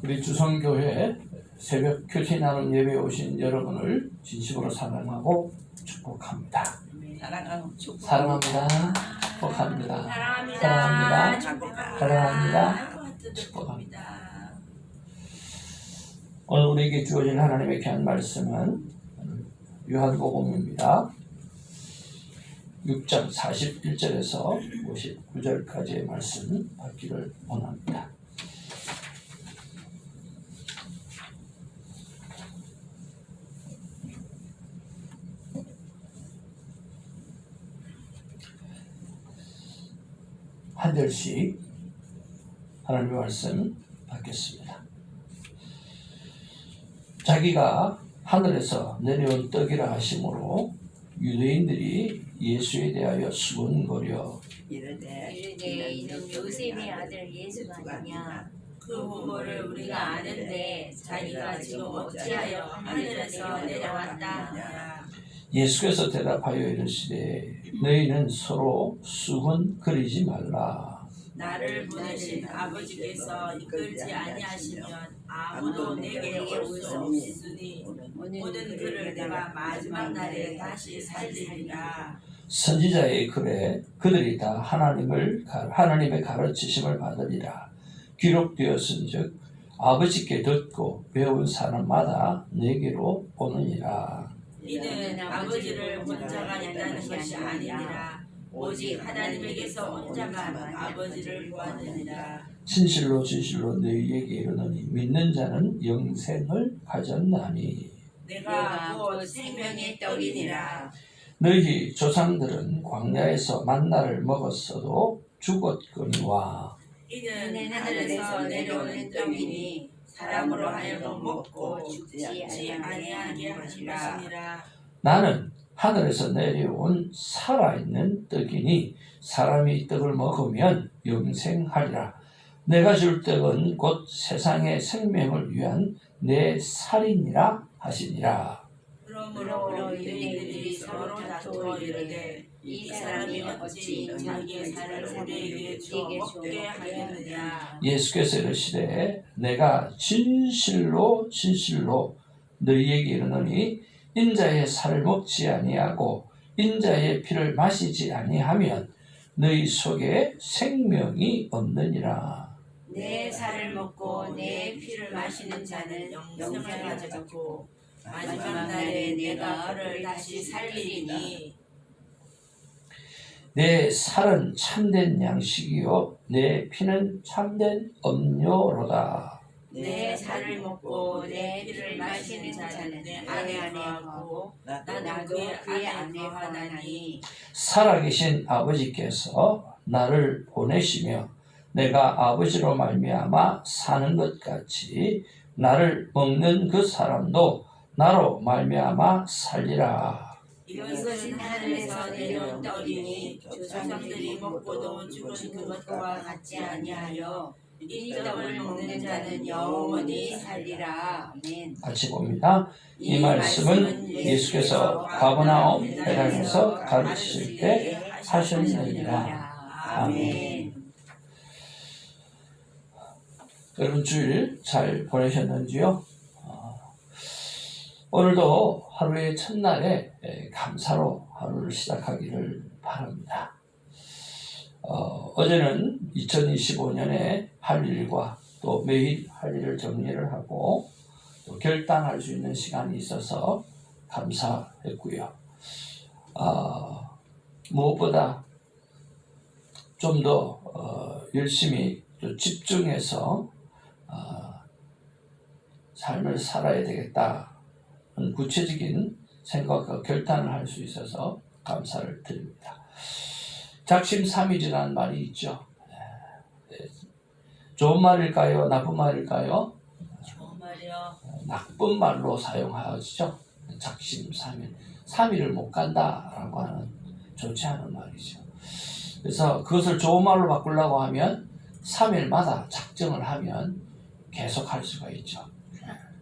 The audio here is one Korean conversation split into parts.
우리 주성교회 새벽 교신하는 예배에 오신 여러분을 진심으로 사랑하고 축복합니다. 사랑합니다. 축복합니다. 사랑합니다. 축복합니다. 오늘 우리에게 주어진 하나님의 귀한 말씀은 요한복음입니다. 6장 41절에서 59절까지의 말씀 받기를 원합니다. 한 절씩 하나님의 말씀 받겠습니다. 자기가 하늘에서 내려온 떡이라 하심으로 유대인들이 예수에 대하여 수군거려 이르되 이는 요셉의 아들 예수가 아니냐. 그 부모를 우리가 아는데 자기가 지금 어찌하여 하늘에서 내려왔다. 예수께서 대답하여 이르시되 너희는 서로 수군거리지 말라. 나를 보내신 아버지께서 이끌지 아니하시면 아무도 내게 올 수 없으니 오는 그를 내가 마지막 날에 다시 살리리라. 선지자의 글에 그들이 다 하나님의 가르치심을 받으리라. 기록되었은즉 아버지께 듣고 배운 사람마다 내게로 오느니라. 이는 아버지를 혼자가 있다는 것이 아니니라. 오직 하나님에게서 온 자만 아버지를 구하느니라. 진실로 너희에게 이르노니 믿는 자는 영생을 가졌나니 내가 곧 생명의 떡이니라. 너희 조상들은 광야에서 만나를 먹었어도 죽었거니와 이는 하늘에서 내려오는 떡이니 사람으로 하여금 먹고 죽지 아니하게 하시라. 나는 하늘에서 내려온 살아있는 떡이니 사람이 이 떡을 먹으면 영생하리라. 내가 줄 떡은 곧 세상의 생명을 위한 내 살이니라 하시니라. 그러므로 유대인들이 서로 다투어 이르되 이 사람이 어찌 자기의 살을 우리에게 주어 먹게 하겠느냐. 예수께서 이르시되 내가 진실로 너희에게 이르노니 인자의 살을 먹지 아니하고 인자의 피를 마시지 아니하면 너희 속에 생명이 없느니라. 내 살을 먹고 내 피를 마시는 자는 영생을 가졌고 마지막 날에 내가 그를 다시 살리리니. 내 살은 참된 양식이요 내 피는 참된 음료로다. 내 살을 먹고 내 피를 마시는 자는 내 안에 거하고 나도 그의 안에 거하나니. 살아계신 아버지께서 나를 보내시며 내가 아버지로 말미암아 사는 것 같이 나를 먹는 그 사람도 나로 말미암아 살리라. 이것은 하늘에서 내려온 떡이니 조상들이 먹고도 죽은 그것과 같지 아니하여 이 떡을 먹는 자는 영원히 살리라. 아멘. 같이 봅니다. 이 말씀은 예수께서 가버나움 회당에서 가르치실 때 하셨느니라. 아멘. 여러분 주일 잘 보내셨는지요? 오늘도 하루의 첫날에 감사로 하루를 시작하기를 바랍니다. 어제는 2025년에 할 일과 또 매일 할 일을 정리를 하고 또 결단할 수 있는 시간이 있어서 감사했고요. 무엇보다 좀 더 열심히 또 집중해서 삶을 살아야 되겠다. 구체적인 생각과 결단을 할 수 있어서 감사를 드립니다. 작심삼일이라는 말이 있죠. 좋은 말일까요? 나쁜 말일까요? 좋은 말이요. 나쁜 말로 사용하죠. 작심삼일. 3일을 못 간다라고 하는 좋지 않은 말이죠. 그래서 그것을 좋은 말로 바꾸려고 하면 3일마다 작정을 하면 계속 할 수가 있죠.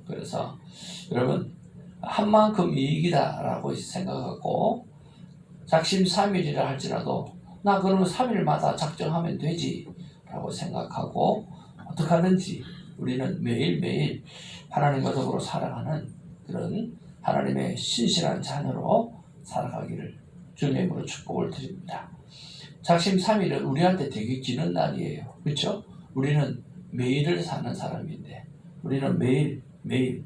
그래서 여러분 한 만큼 이익이다라고 생각하고 작심삼일이라 할지라도 나 그러면 3일마다 작정하면 되지 라고 생각하고 어떻게 하든지 우리는 매일매일 하나님과 더불어 살아가는 그런 하나님의 신실한 자녀로 살아가기를 주님의 이름으로 축복을 드립니다. 작심 3일은 우리한테 되게 기는 날이에요. 그렇죠? 우리는 매일을 사는 사람인데, 우리는 매일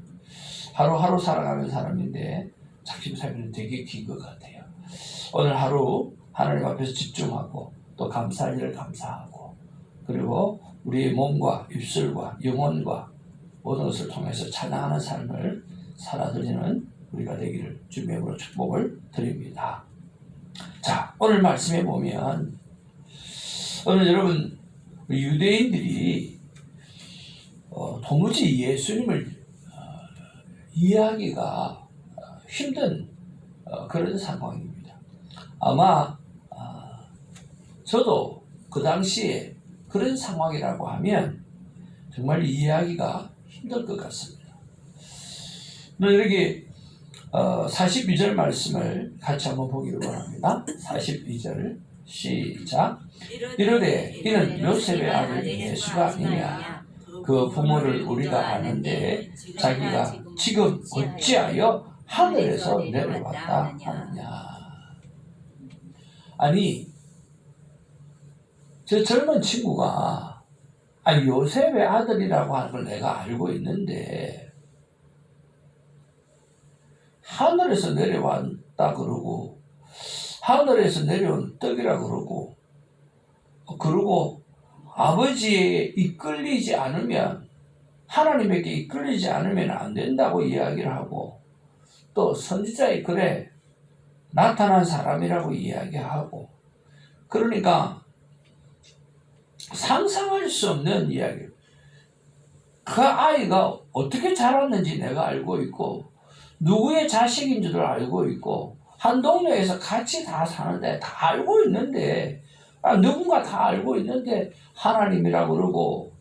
하루하루 살아가는 사람인데 작심 3일은 되게 긴 것 같아요. 오늘 하루 하나님 앞에서 집중하고 또 감사할 일을 감사하고, 그리고 우리의 몸과 입술과 영혼과 모든 것을 통해서 찬양하는 삶을 살아드리는 우리가 되기를 주님의 이름으로 축복을 드립니다. 자, 오늘 말씀에 보면 오늘 여러분 유대인들이 도무지 예수님을 이해하기가 힘든 그런 상황입니다. 아마 저도 그 당시에 그런 상황이라고 하면 정말 이해하기가 힘들 것 같습니다. 이렇게 42절 말씀을 같이 한번 보기를 바랍니다. 42절 시작. 이르되 이는 요셉의 아들 예수가 아니냐. 그 부모를 우리가 아는데 자기가 지금 어찌하여 하늘에서 내려왔다 하느냐. 아니, 저 젊은 친구가 요셉의 아들이라고 하는 걸 내가 알고 있는데 하늘에서 내려왔다 그러고 하늘에서 내려온 떡이라 그러고 아버지에 이끌리지 않으면, 하나님에게 이끌리지 않으면 안 된다고 이야기를 하고, 또 선지자의 글에 나타난 사람이라고 이야기하고, 그러니까 상상할 수 없는 이야기. 그 아이가 어떻게 자랐는지 내가 알고 있고, 누구의 자식인 줄을 알고 있고, 한 동네에서 같이 다 사는데 다 알고 있는데, 누군가 다 알고 있는데 하나님이라고 그러고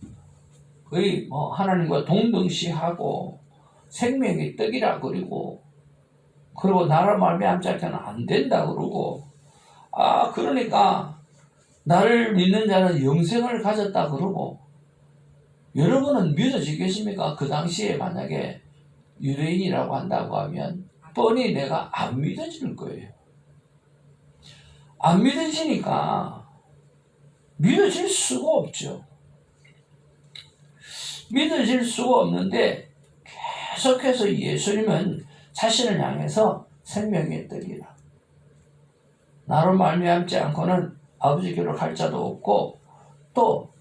거의 하나님과 동등시하고 생명의 떡이라 그러고, 그리고 나를 말미암지 않게는 안 된다 그러고, 그러니까 나를 믿는 자는 영생을 가졌다 그러고, 여러분은 믿어지겠습니까? 그 당시에 만약에 유대인이라고 한다고 하면 뻔히 내가 안 믿어질 거예요. 안 믿어지니까 믿어질 수가 없죠. 믿어질 수가 없는데 계속해서 예수님은 자신을 향해서 생명의 떡이라, 나로 말미암지 않고는 아버지께로 갈 자도 없고, 또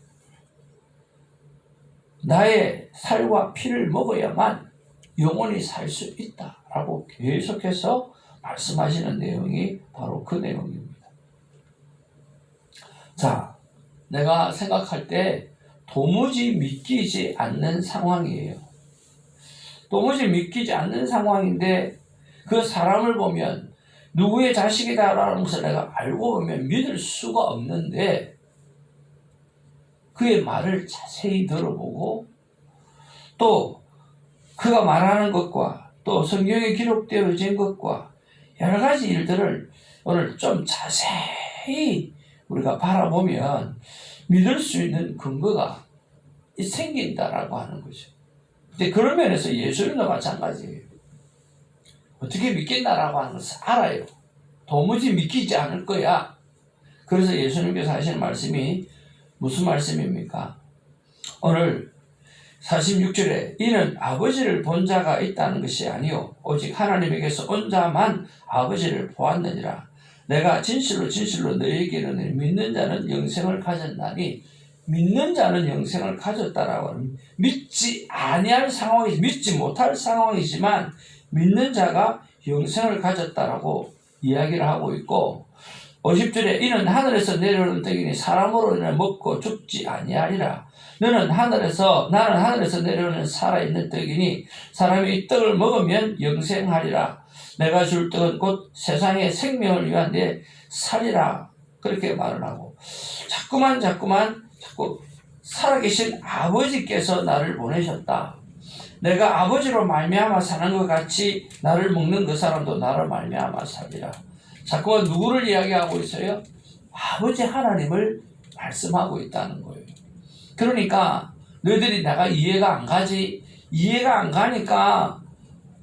나의 살과 피를 먹어야만 영원히 살 수 있다라고 계속해서 말씀하시는 내용이 바로 그 내용입니다. 자, 내가 생각할 때 도무지 믿기지 않는 상황이에요. 도무지 믿기지 않는 상황인데 그 사람을 보면 누구의 자식이다라는 것을 내가 알고 보면 믿을 수가 없는데, 그의 말을 자세히 들어보고 또 그가 말하는 것과 또 성경에 기록되어진 것과 여러 가지 일들을 오늘 좀 자세히 우리가 바라보면 믿을 수 있는 근거가 생긴다라고 하는 거죠. 근데 그런 면에서 예수님도 마찬가지예요. 어떻게 믿겠나라고 하는 것을 알아요. 도무지 믿기지 않을 거야. 그래서 예수님께서 하시는 말씀이 무슨 말씀입니까? 오늘 46절에 이는 아버지를 본 자가 있다는 것이 아니요 오직 하나님에게서 온 자만 아버지를 보았느니라. 내가 진실로 진실로 너희에게 이르노니 믿는 자는 영생을 가졌나니, 믿는 자는 영생을 가졌다라고 하는, 믿지 아니할 상황이, 믿지 못할 상황이지만 믿는 자가 영생을 가졌다라고 이야기를 하고 있고, 50절에 이는 하늘에서 내려오는 떡이니 사람으로 인해 먹고 죽지 아니하리라. 나는 하늘에서 내려오는 살아있는 떡이니 사람이 이 떡을 먹으면 영생하리라. 내가 줄 떡은 곧 세상의 생명을 위한 내 살이라. 그렇게 말을 하고, 자꾸 살아계신 아버지께서 나를 보내셨다. 내가 아버지로 말미암아 사는 것 같이 나를 먹는 그 사람도 나를 말미암아 살리라. 자꾸만 누구를 이야기하고 있어요? 아버지 하나님을 말씀하고 있다는 거예요. 그러니까 너희들이 내가 이해가 안 가지. 이해가 안 가니까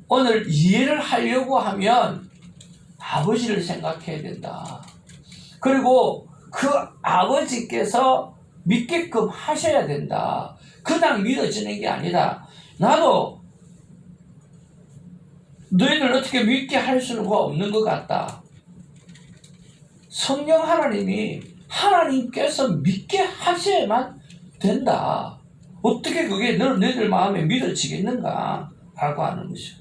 오늘 이해를 하려고 하면 아버지를 생각해야 된다. 그리고 그 아버지께서 믿게끔 하셔야 된다. 그냥 믿어지는 게 아니다. 나도 너희들 어떻게 믿게 할 수가 없는 것 같다. 성령 하나님이 하나님께서 믿게 하셔야만 된다. 어떻게 그게 너희들 마음에 믿어지겠는가 라고 하는 거죠.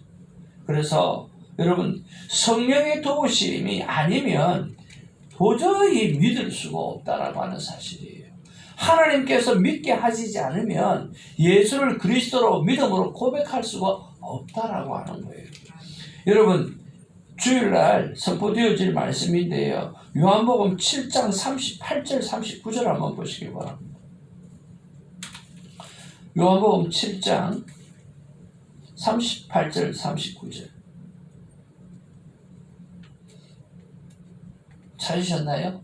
그래서 여러분 성령의 도우심이 아니면 도저히 믿을 수가 없다라고 하는 사실이에요. 하나님께서 믿게 하시지 않으면 예수를 그리스도로 믿음으로 고백할 수가 없다라고 하는 거예요. 여러분 주일날 선포되어질 말씀인데요. 요한복음 7장 38절 39절 한번 보시기 바랍니다. 요한복음 7장 38절 39절 찾으셨나요?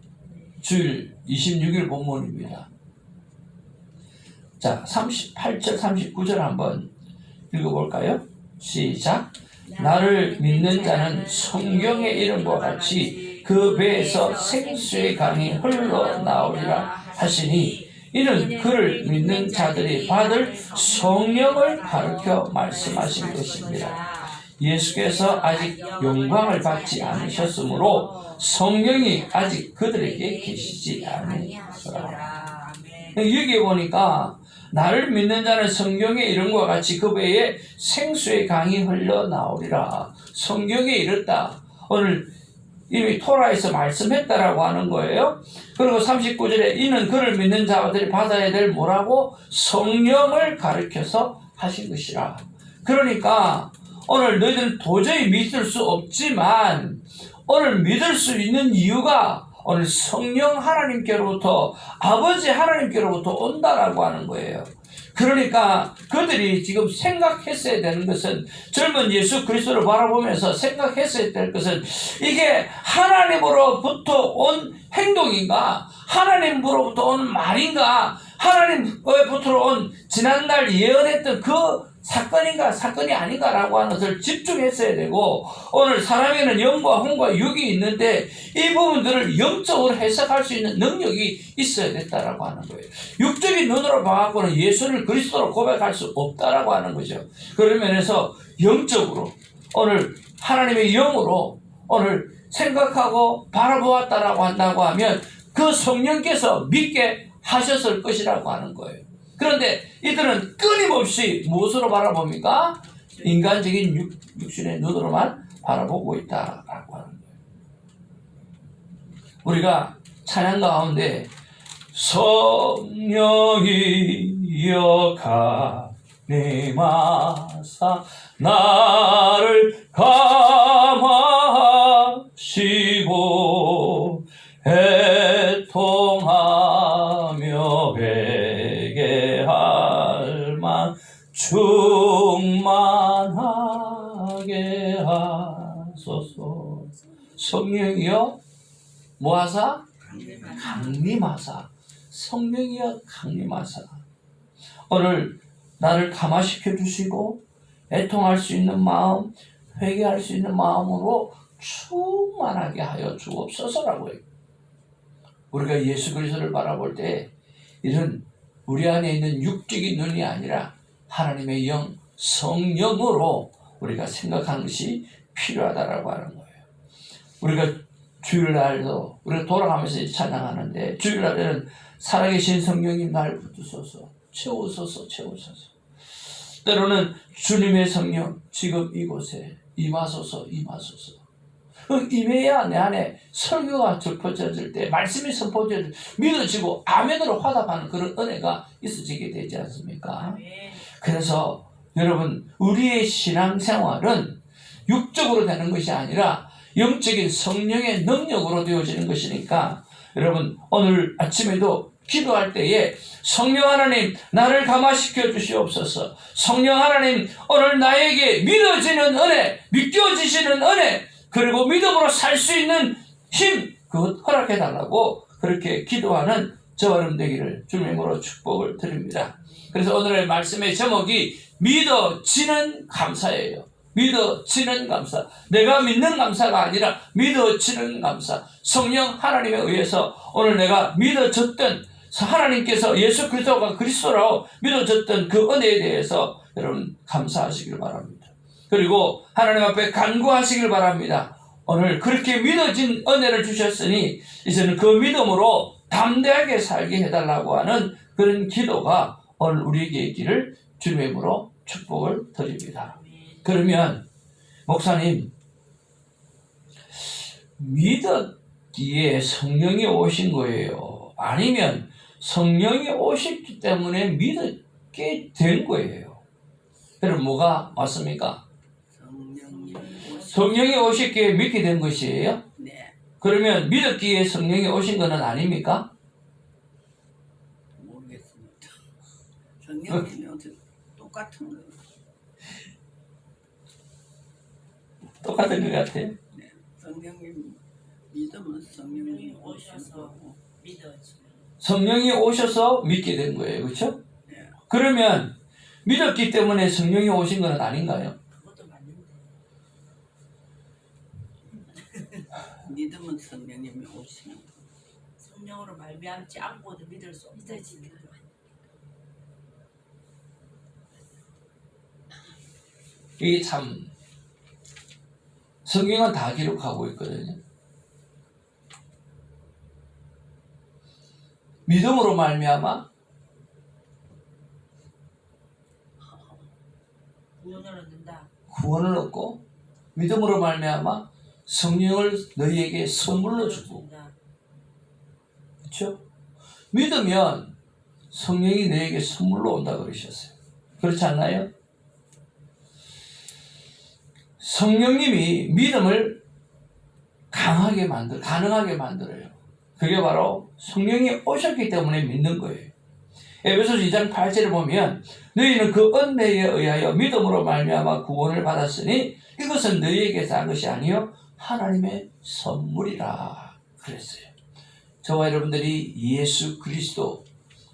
주일 26일 본문입니다. 자, 38절 39절 한번 읽어볼까요? 시작. 나를 믿는 자는 성경의 이름과 같이 그 배에서 생수의 강이 흘러나오리라 하시니 이는 그를 믿는 자들이 받을 성령을 가르쳐 말씀하신 것입니다. 예수께서 아직 영광을 받지 않으셨으므로 성령이 아직 그들에게 계시지 아니하시라. 여기 보니까 나를 믿는 자는 성경의 이름과 같이 그 배에 생수의 강이 흘러나오리라. 성경에 이르다. 오늘 이미 토라에서 말씀했다라고 하는 거예요. 그리고 39절에 이는 그를 믿는 자들이 받아야 될 뭐라고? 성령을 가르쳐서 하신 것이라. 그러니까 오늘 너희들은 도저히 믿을 수 없지만 오늘 믿을 수 있는 이유가 오늘 성령 하나님께로부터 아버지 하나님께로부터 온다라고 하는 거예요. 그러니까 그들이 지금 생각했어야 되는 것은 젊은 예수 그리스도를 바라보면서 생각했어야 될 것은 이게 하나님으로부터 온 행동인가? 하나님으로부터 온 말인가? 하나님으로부터 온 지난날 예언했던 그 사건인가 사건이 아닌가라고 하는 것을 집중했어야 되고 오늘 사람에는 영과 혼과 육이 있는데 이 부분들을 영적으로 해석할 수 있는 능력이 있어야 됐다라고 하는 거예요. 육적인 눈으로 봐갖고는 예수를 그리스도로 고백할 수 없다라고 하는 거죠. 그런 면에서 영적으로 오늘 하나님의 영으로 오늘 생각하고 바라보았다라고 한다고 하면 그 성령께서 믿게 하셨을 것이라고 하는 거예요. 그런데 이들은 끊임없이 무엇으로 바라봅니까? 인간적인 육신의 눈으로만 바라보고 있다라고 하는 거예요. 우리가 찬양 가운데 성령이여 강림하사 나를 감화시고 애통하며 회개할만 충만하게 하소서. 성령이여 뭐하사? 강림하사. 성령이여 강림하사. 오늘 나를 감화시켜 주시고 애통할 수 있는 마음, 회개할 수 있는 마음으로 충만하게 하여 주옵소서라고 해요. 우리가 예수 그리스도를 바라볼 때 이런 우리 안에 있는 육적인 눈이 아니라 하나님의 영, 성령으로 우리가 생각하는 것이 필요하다라고 하는 거예요. 우리가 주일날도 우리가 돌아가면서 찬양하는데 주일날에는 살아계신 성령님 날 붙드소서, 채우소서, 채우소서. 때로는 주님의 성령 지금 이곳에 임하소서, 임하소서. 임해야 내 안에 설교가 접어질 때 말씀이 선포될 때 믿어지고 아멘으로 화답하는 그런 은혜가 있어지게 되지 않습니까? 그래서 여러분 우리의 신앙생활은 육적으로 되는 것이 아니라 영적인 성령의 능력으로 되어지는 것이니까 여러분 오늘 아침에도 기도할 때에 성령 하나님 나를 감화시켜 주시옵소서. 성령 하나님 오늘 나에게 믿어지는 은혜, 믿겨지시는 은혜, 그리고 믿음으로 살 수 있는 힘 그것 허락해달라고 그렇게 기도하는 저와 여러분 되기를 주님으로 축복을 드립니다. 그래서 오늘의 말씀의 제목이 믿어지는 감사예요. 믿어지는 감사. 내가 믿는 감사가 아니라 믿어지는 감사. 성령 하나님에 의해서 오늘 내가 믿어졌던, 하나님께서 예수 그리스도가 그리스도라고 믿어졌던 그 은혜에 대해서 여러분 감사하시길 바랍니다. 그리고 하나님 앞에 간구하시길 바랍니다. 오늘 그렇게 믿어진 은혜를 주셨으니 이제는 그 믿음으로 담대하게 살게 해달라고 하는 그런 기도가 오늘 우리에게 있기를 주님의 이름으로 축복을 드립니다. 그러면 목사님, 믿었기에 성령이 오신 거예요? 아니면 성령이 오셨기 때문에 믿게 된 거예요? 그럼 뭐가 맞습니까? 성령이 오셨기에 믿게 된 것이에요? 네. 그러면 믿었기에 성령이 오신 것은 아닙니까? 모르겠습니다. 성령님이 어떻게 똑같은 거. 똑같은 것 같아요. 네. 성령님 믿으면 성령님이 오셔서 오시고. 믿어지는. 성령이 오셔서 믿게 된 거예요. 그렇죠? 네. 그러면 믿었기 때문에 성령이 오신 것은 아닌가요? 그것도 맞는데. 믿으면 성령님이 오시는 거. 성령으로 말미암지 않고도 믿을 수 없다지는. 이게 참 성경은 다 기록하고 있거든요. 믿음으로 말미암아 구원을 얻는다. 구원을 얻고 믿음으로 말미암아 성령을 너희에게 선물로 주고, 그렇죠? 믿으면 성령이 너에게 선물로 온다 그러셨어요. 그렇지 않나요? 성령님이 믿음을 가능하게 만들어요. 그게 바로 성령이 오셨기 때문에 믿는 거예요. 에베소서 2장 8절에 보면 너희는 그 은혜에 의하여 믿음으로 말미암아 구원을 받았으니 이것은 너희에게서 한 것이 아니요 하나님의 선물이라 그랬어요. 저와 여러분들이 예수 그리스도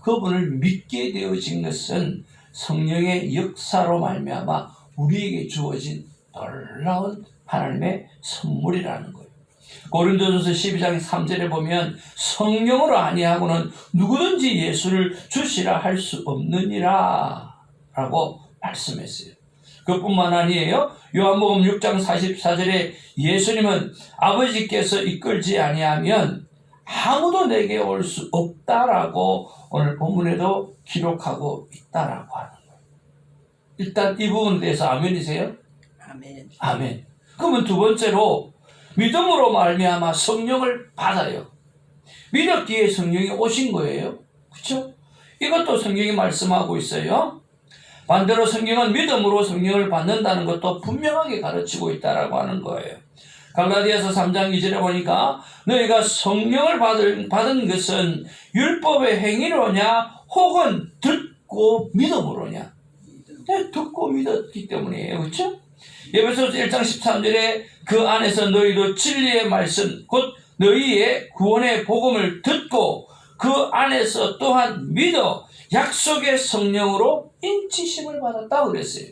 그분을 믿게 되어진 것은 성령의 역사로 말미암아 우리에게 주어진 놀라운 하나님의 선물이라는 거예요. 고린도전서 12장 3절에 보면 성령으로 아니하고는 누구든지 예수를 주시라 할 수 없느니라 라고 말씀했어요. 그뿐만 아니에요. 요한복음 6장 44절에 예수님은 아버지께서 이끌지 아니하면 아무도 내게 올 수 없다라고 오늘 본문에도 기록하고 있다라고 하는 거예요. 일단 이 부분에 대해서 아멘이세요? 아멘. 아멘. 그러면 두 번째로 믿음으로 말미암아 성령을 받아요. 믿었기에 성령이 오신 거예요. 그렇죠? 이것도 성경이 말씀하고 있어요. 반대로 성경은 믿음으로 성령을 받는다는 것도 분명하게 가르치고 있다라고 하는 거예요. 갈라디아서 3장 2절에 보니까 너희가 성령을 받은 것은 율법의 행위로냐 혹은 듣고 믿음으로냐. 네, 듣고 믿었기 때문이에요. 그렇죠? 에베소서 1장 13절에 그 안에서 너희도 진리의 말씀 곧 너희의 구원의 복음을 듣고 그 안에서 또한 믿어 약속의 성령으로 인치심을 받았다고 그랬어요.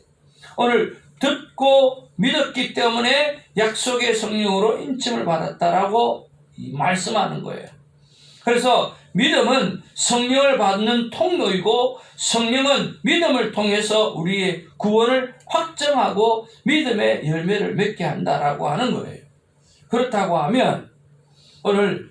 오늘 듣고 믿었기 때문에 약속의 성령으로 인침을 받았다라고 말씀하는 거예요. 그래서 믿음은 성령을 받는 통로이고 성령은 믿음을 통해서 우리의 구원을 확정하고 믿음의 열매를 맺게 한다라고 하는 거예요. 그렇다고 하면 오늘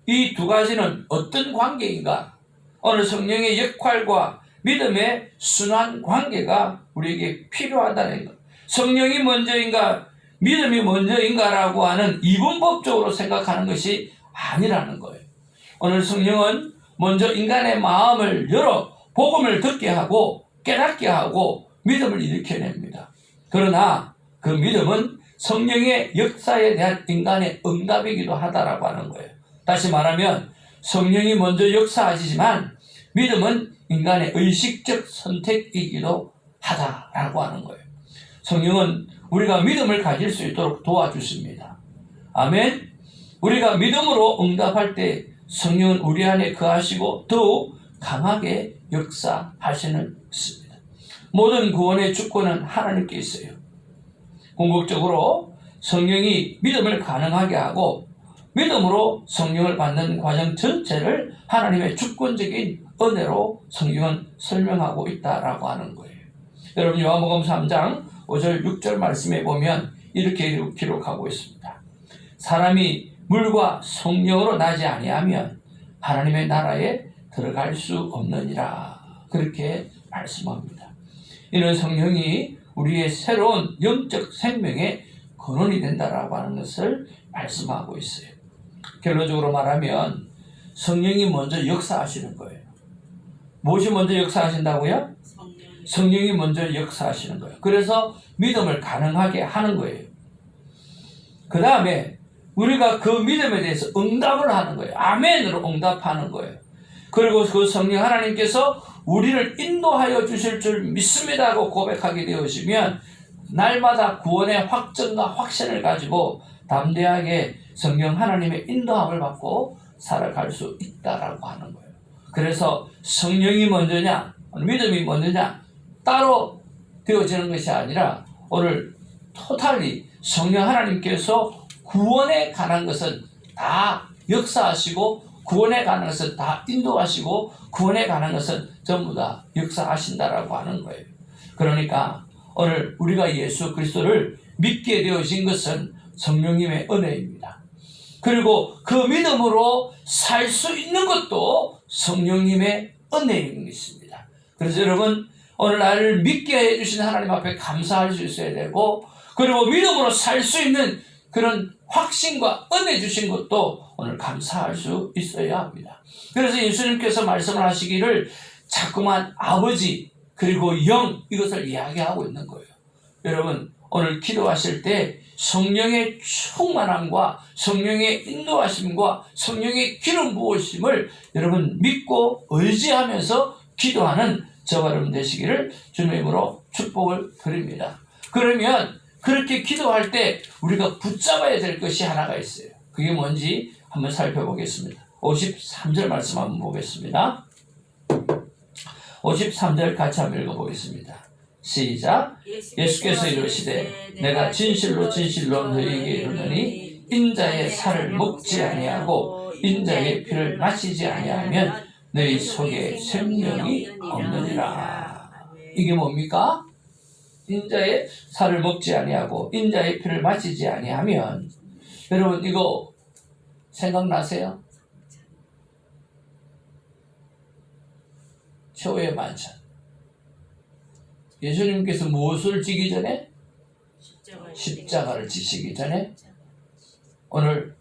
이 두 가지는 어떤 관계인가? 오늘 성령의 역할과 믿음의 순환 관계가 우리에게 필요하다는 것. 성령이 먼저인가 믿음이 먼저인가라고 하는 이분법적으로 생각하는 것이 아니라는 거예요. 오늘 성령은 먼저 인간의 마음을 열어 복음을 듣게 하고 깨닫게 하고 믿음을 일으켜냅니다. 그러나 그 믿음은 성령의 역사에 대한 인간의 응답이기도 하다라고 하는 거예요. 다시 말하면 성령이 먼저 역사하시지만 믿음은 인간의 의식적 선택이기도 하다라고 하는 거예요. 성령은 우리가 믿음을 가질 수 있도록 도와주십니다. 아멘. 우리가 믿음으로 응답할 때 성령은 우리 안에 거하시고 더욱 강하게 역사하시는 것입니다. 모든 구원의 주권은 하나님께 있어요. 궁극적으로 성령이 믿음을 가능하게 하고 믿음으로 성령을 받는 과정 전체를 하나님의 주권적인 은혜로 성경은 설명하고 있다라고 하는 거예요. 여러분 요한복음 3장 5절 6절 말씀에 보면 이렇게 기록하고 있습니다. 사람이 물과 성령으로 나지 아니하면 하나님의 나라에 들어갈 수 없느니라. 그렇게 말씀합니다. 이는 성령이 우리의 새로운 영적 생명의 근원이 된다라고 하는 것을 말씀하고 있어요. 결론적으로 말하면 성령이 먼저 역사하시는 거예요. 무엇이 먼저 역사하신다고요? 성령이 먼저 역사하시는 거예요. 그래서 믿음을 가능하게 하는 거예요. 그 다음에 우리가 그 믿음에 대해서 응답을 하는 거예요. 아멘으로 응답하는 거예요. 그리고 그 성령 하나님께서 우리를 인도하여 주실 줄 믿습니다 하고 고백하게 되어지면 날마다 구원의 확정과 확신을 가지고 담대하게 성령 하나님의 인도함을 받고 살아갈 수 있다라고 하는 거예요. 그래서 성령이 먼저냐 믿음이 먼저냐 따로 되어지는 것이 아니라 오늘 토탈리 성령 하나님께서 구원에 관한 것은 다 역사하시고 구원에 관한 것은 다 인도하시고 구원에 관한 것은 전부 다 역사하신다라고 하는 거예요. 그러니까 오늘 우리가 예수 그리스도를 믿게 되어진 것은 성령님의 은혜입니다. 그리고 그 믿음으로 살 수 있는 것도 성령님의 은혜인 것입니다. 그래서 여러분 오늘 나를 믿게 해주신 하나님 앞에 감사할 수 있어야 되고 그리고 믿음으로 살 수 있는 그런 확신과 은혜 주신 것도 오늘 감사할 수 있어야 합니다. 그래서 예수님께서 말씀을 하시기를 자꾸만 아버지 그리고 영 이것을 이야기하고 있는 거예요. 여러분 오늘 기도하실 때 성령의 충만함과 성령의 인도하심과 성령의 기름 부으심을 여러분 믿고 의지하면서 기도하는 저와 여러분 되시기를 주님의 이름으로 축복을 드립니다. 그러면 그렇게 기도할 때 우리가 붙잡아야 될 것이 하나가 있어요. 그게 뭔지 한번 살펴보겠습니다. 53절 말씀 한번 보겠습니다. 53절 같이 한번 읽어보겠습니다. 시작. 예수께서 이르시되 내가 진실로 진실로 너희에게 이르노니 인자의 살을 먹지 아니하고 인자의 피를 마시지 아니하면 너희 속에 생명이 없느니라. 이게 뭡니까? 인자의 살을 먹지 아니하고 인자의 피를 마시지 아니하면 여러분 이거 생각나세요? 최후의 만찬. 예수님께서 무엇을 지기 전에? 십자가를 지시기 전에 오늘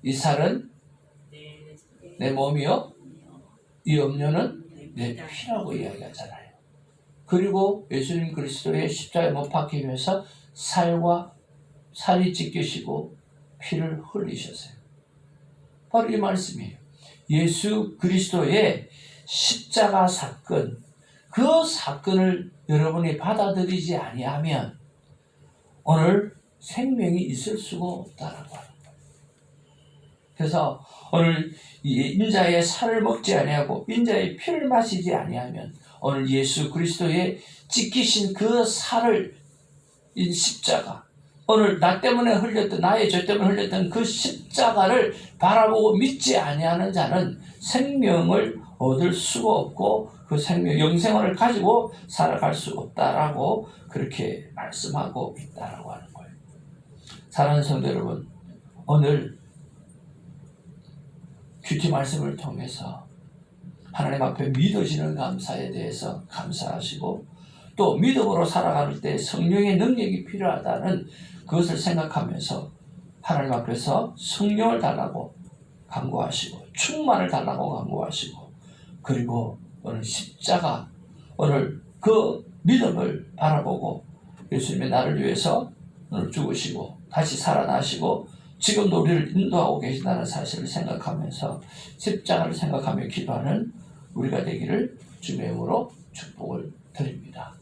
이 살은 내 몸이요 이 음료는 내 피라고 이야기하잖아요. 그리고 예수님 그리스도의 십자가에 못 박히기 위해서 살이 찢기시고 피를 흘리셨어요. 바로 이 말씀이에요. 예수 그리스도의 십자가 사건, 그 사건을 여러분이 받아들이지 아니하면 오늘 생명이 있을 수가 없다라고 하는 거예요. 그래서 오늘 인자의 살을 먹지 아니하고 인자의 피를 마시지 아니하면 오늘 예수 그리스도의 찢기신 그 살을 인 십자가 오늘 나 때문에 흘렸던 나의 죄 때문에 흘렸던 그 십자가를 바라보고 믿지 아니하는 자는 생명을 얻을 수가 없고 그 생명 영생을 가지고 살아갈 수 없다라고 그렇게 말씀하고 있다라고 하는 거예요. 사랑하는 성도 여러분, 오늘 큐티 말씀을 통해서 하나님 앞에 믿어지는 감사에 대해서 감사하시고 또 믿음으로 살아갈 때 성령의 능력이 필요하다는 그것을 생각하면서 하나님 앞에서 성령을 달라고 간구하시고 충만을 달라고 간구하시고 그리고 오늘 십자가 오늘 그 믿음을 바라보고 예수님의 나를 위해서 오늘 죽으시고 다시 살아나시고 지금도 우리를 인도하고 계신다는 사실을 생각하면서 십자가를 생각하며 기도하는 우리가 되기를 주님의 이름으로 축복을 드립니다.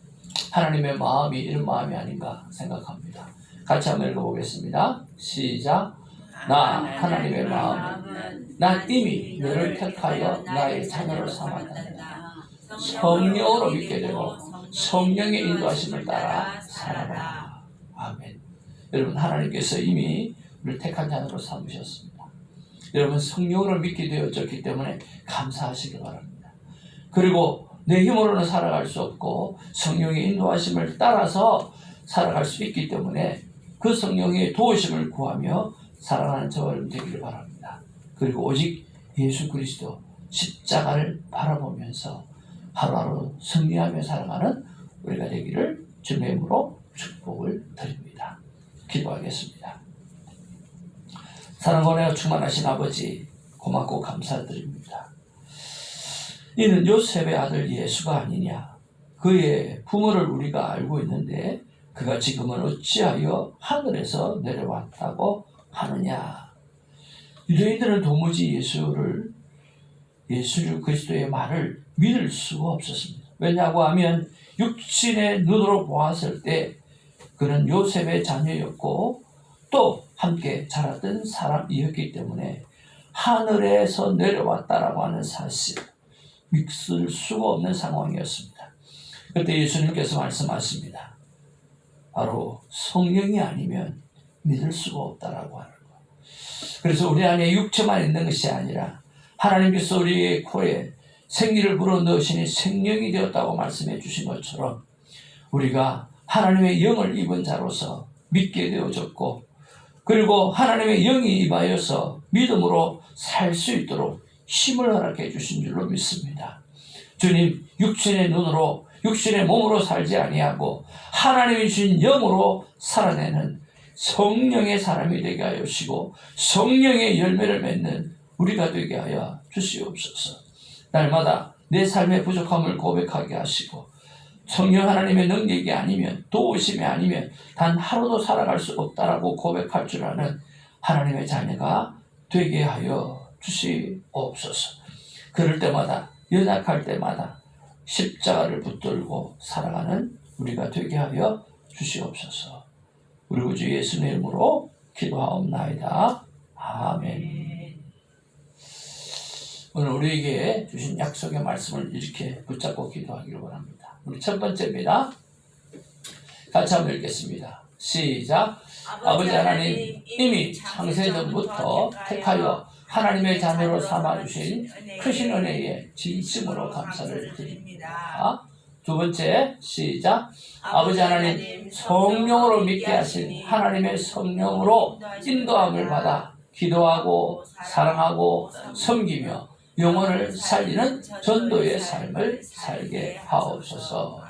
하나님의 마음이 이런 마음이 아닌가 생각합니다. 같이 한번 읽어보겠습니다. 시작. 나 하나님의 마음은 난 이미 너를 택하여 나의 자녀로 삼았다. 성령으로 믿게 되고 성령의 인도하심을 따라 살아라. 아멘. 여러분, 하나님께서 이미 우리를 택한 자녀로 삼으셨습니다. 여러분, 성령으로 믿게 되어졌기 때문에 감사하시기 바랍니다. 그리고 내 힘으로는 살아갈 수 없고 성령의 인도하심을 따라서 살아갈 수 있기 때문에 그 성령의 도우심을 구하며 살아가는 저와 여러분 되기를 바랍니다. 그리고 오직 예수 그리스도 십자가를 바라보면서 하루하루 승리하며 살아가는 우리가 되기를 주님의 이름으로 축복을 드립니다. 기도하겠습니다. 사랑과 은혜가 충만하신 아버지, 고맙고 감사드립니다. 이는 요셉의 아들 예수가 아니냐. 그의 부모를 우리가 알고 있는데 그가 지금은 어찌하여 하늘에서 내려왔다고 하느냐. 유대인들은 도무지 예수 그리스도의 말을 믿을 수가 없었습니다. 왜냐고 하면 육신의 눈으로 보았을 때 그는 요셉의 자녀였고 또 함께 자랐던 사람이었기 때문에 하늘에서 내려왔다라고 하는 사실, 믿을 수가 없는 상황이었습니다. 그때 예수님께서 말씀하십니다. 바로 성령이 아니면 믿을 수가 없다라고 하는 것. 그래서 우리 안에 육체만 있는 것이 아니라 하나님께서 우리의 코에 생기를 불어넣으시니 생명이 되었다고 말씀해 주신 것처럼 우리가 하나님의 영을 입은 자로서 믿게 되어졌고, 그리고 하나님의 영이 임하여서 믿음으로 살 수 있도록 힘을 허락해 주신 줄로 믿습니다. 주님, 육신의 눈으로 육신의 몸으로 살지 아니하고 하나님이 주신 영으로 살아내는 성령의 사람이 되게 하여 주시고 성령의 열매를 맺는 우리가 되게 하여 주시옵소서. 날마다 내 삶의 부족함을 고백하게 하시고 성령 하나님의 능력이 아니면, 도우심이 아니면 단 하루도 살아갈 수 없다라고 고백할 줄 아는 하나님의 자녀가 되게 하여 주시옵소서. 그럴 때마다, 연약할 때마다 십자가를 붙들고 살아가는 우리가 되게 하여 주시옵소서. 우리 구주 예수님의 이름으로 기도하옵나이다. 아멘. 오늘 우리에게 주신 약속의 말씀을 이렇게 붙잡고 기도하기를 원합니다. 우리 첫 번째입니다. 같이 한번 읽겠습니다. 시작. 아버지 하나님, 이미 창세전부터 택하여 하나님의 자녀로 삼아주신 크신 은혜에 진심으로 감사를 드립니다. 두 번째, 시작. 아버지 하나님, 성령으로 믿게 하신 하나님의 성령으로 인도함을 받아 기도하고 사랑하고 섬기며 영혼을 살리는 전도의 삶을 살게 하옵소서.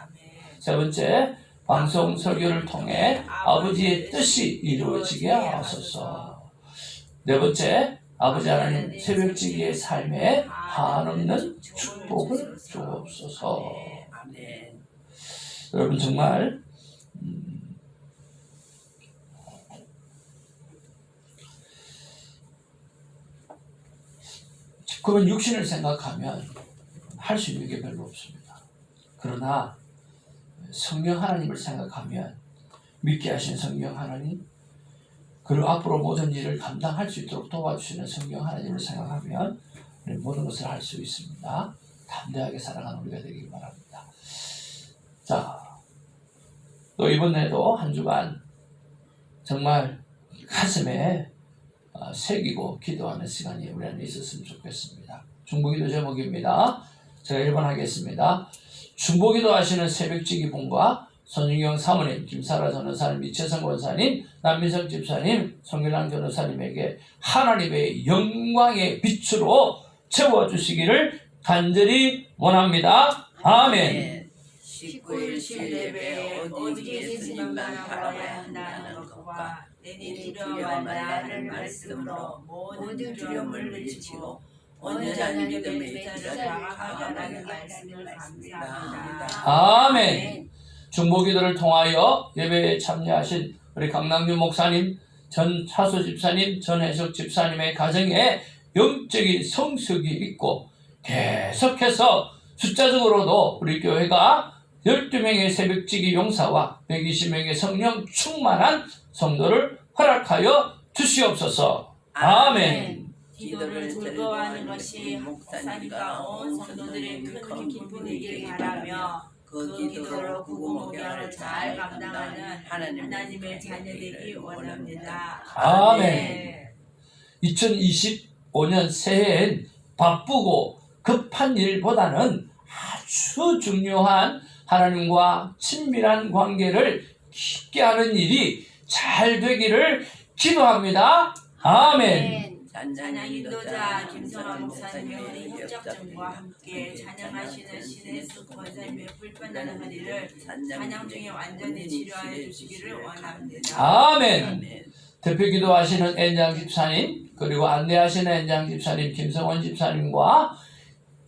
세 번째, 방송 설교를 통해 아버지의 뜻이 이루어지게 하옵소서. 네 번째, 아버지 하나님, 새벽지기의 삶에 한없는 축복을 주옵소서. 여러분, 정말 그건 육신을 생각하면 할 수 있는 게 별로 없습니다. 그러나 성령 하나님을 생각하면, 믿게 하신 성령 하나님, 그리고 앞으로 모든 일을 감당할 수 있도록 도와주시는 성령 하나님을 생각하면 우리 모든 것을 할 수 있습니다. 담대하게 살아가는 우리가 되길 바랍니다. 자, 또 이번에도 한 주간 정말 가슴에 새기고 기도하는 시간이 우리 안에 있었으면 좋겠습니다. 중보기도 제목입니다. 제가 1번 하겠습니다. 중보기도 하시는 새벽지기 분과 손윤경 사모님, 김사라 전도사님, 이채성 권사님, 남민석 집사님, 송길랑 전도사님에게 하나님의 영광의 빛으로 채워주시기를 간절히 원합니다. 아멘. 19일 신례배 오직 예수님만 바라봐야 한다는 것과 내니 두려워 말라는 말씀으로 모든 두려움을 물리치고 온전한 믿음의 자를 다가가라는 말씀을 감사합니다. 아멘. 중보기도를 통하여 예배에 참여하신 우리 강남규 목사님, 전 차수 집사님, 전혜석 집사님의 가정에 영적인 성숙이 있고 계속해서 숫자적으로도 우리 교회가 12명의 새벽지기 용사와 120명의 성령 충만한 성도를 허락하여 주시옵소서. 아멘. 기도를 즐거워하는 것이 목사님과 온 성도들의 큰 기쁨이길 바라며 그 기도로 구구 목양을 잘 감당하는 하나님의 자녀되기 원합니다. 아멘. 2025년 새해엔 바쁘고 급한 일보다는 아주 중요한 하나님과 친밀한 관계를 깊게 하는 일이 잘 되기를 기도합니다. 아멘. 찬양 인도자 김성환 목사님의 협작전과 함께 찬양하시는 신혜수 권사님의 불편한 허리를 찬양 중에 완전히 치료하여 주시기를 원합니다. 아멘. 대표 기도하시는 엔장 집사님, 그리고 안내하시는 엔장 집사님 김성원 집사님과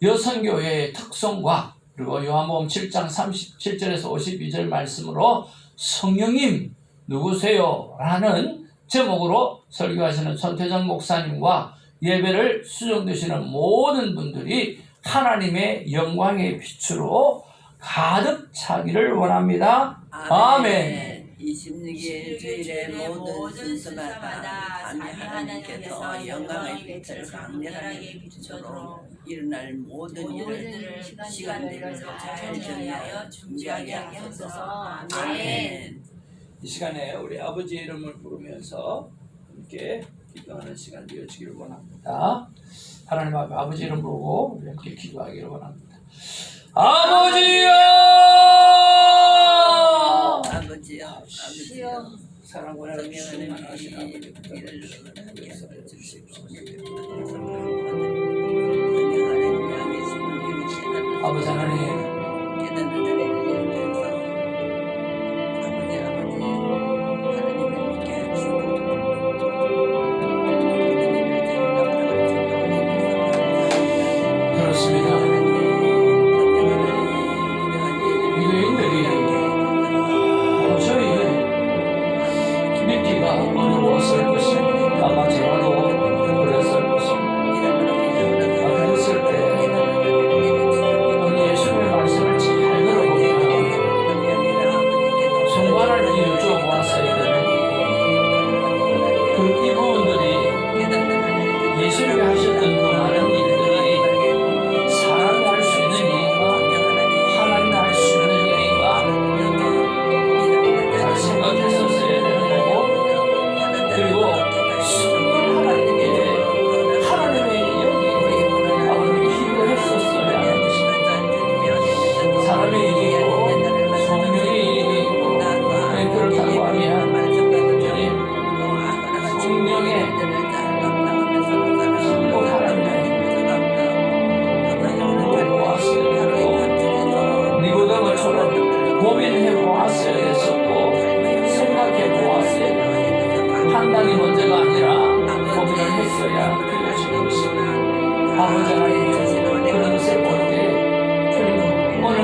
여성교회의 특성과 그리고 요한복음 7장 37절에서 52절 말씀으로 성령님 누구세요? 라는 제목으로 설교하시는 손태정 목사님과 예배를 수정되시는 모든 분들이 하나님의 영광의 빛으로 가득 차기를 원합니다. 아멘. 26일 주일의 모든 순서마다 삼위 하나님께서 영광의 빛을 강렬하게 비추도록 일어날 모든 일을 시간대별로 잘 정하여 준비하게 하소서. 아멘. 이 시간에 우리 아버지의 이름을 부르면서 함께 기도하는 시간 되어지기를 원합니다. 하나님 앞에 아버지 이름 부르고 우리 함께 기도하기를 원합니다. 아버지여! 아버지여, 아버지여, 사랑과 성령하는 하시는 아버지 일을 위해서 주십시오. 아버지 하나님 깨닫는 은혜를 위해서 아버지 하나님을 믿게 하시고 그렇습니다. 믿기가 어려웠을 것입니다. 아마 저도 그랬을 것입니다. 그랬을 때 우리 예수님의 말씀을 잘 들어보면 성관을 여쭤보았어야 되는 이 부분들이 예수님이 하셨던 그 많은 일들이 사람이 할 수 있는 일인가 하나님이 할 수 있는 일인가 잘 생각했었어야 되는 거고, 그리고 하나님의 영이 아버지 기도했었어야 하는 것입니다. 사람의 일이 있고 성령의 일이 있고 그렇다고 하면 성령의 또 하나님의 보았어야 되고 니고데모처럼 고민해 보았어야 됐었고 생각해 보았어야 되고 판단이 문제가 아니라 고민을 했어야 되어지는 것입니다. 아버지 하나님 그런 것을 볼 때 오늘